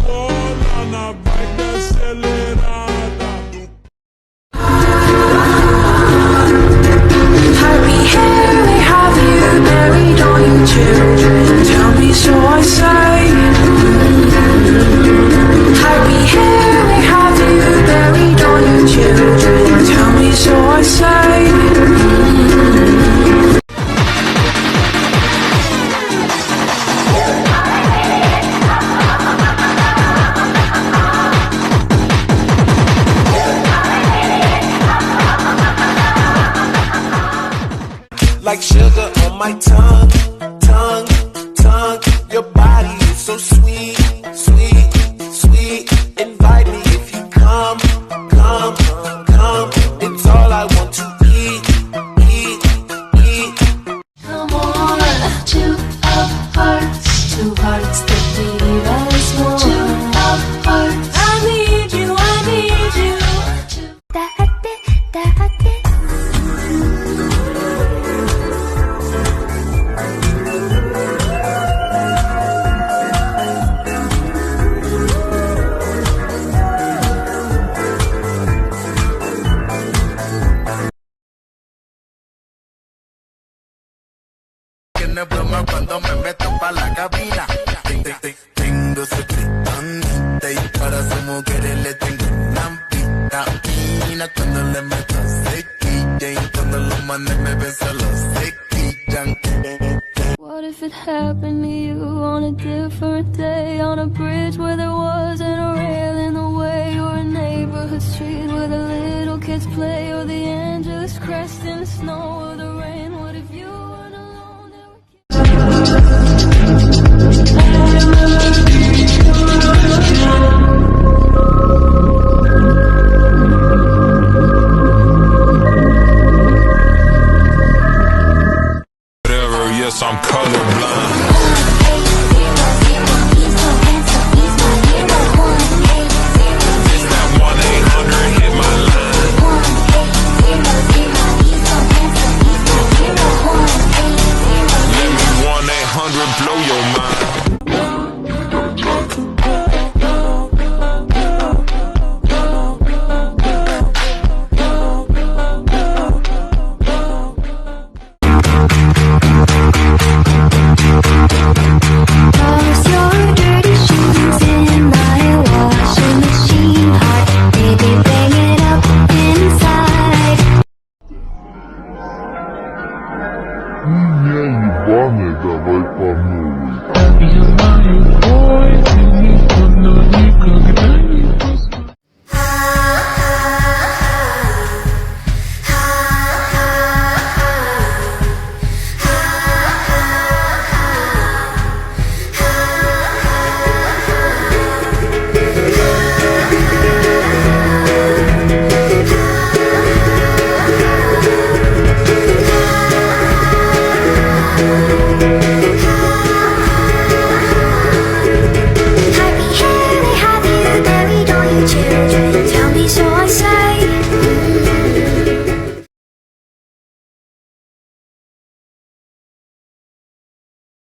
Polana, vibe acelerada. Happy Harry, have you married all your children? Tell me so I say. Happy Harry, have you buried all your children? Tell me so I say. Like sugar on my tongue, tongue, tongue. Your body is so sweet, sweet, sweet. Invite me if you come, come, come. It's all I want to eat, eat, eat. Come on, two hearts that beat as one. Two hearts. I need you, I need you. Broma cuando me meto pa' la cabina. Tengo su criptonite y para su mujeres le tengo una vitamina. Cuando le meto sequilla y cuando los manes me ven solo sequillan. What if it happened to you on a different day? On a bridge where there wasn't a rail in the way, or a neighborhood street where the little kids play, or the Angeles crest in the snow.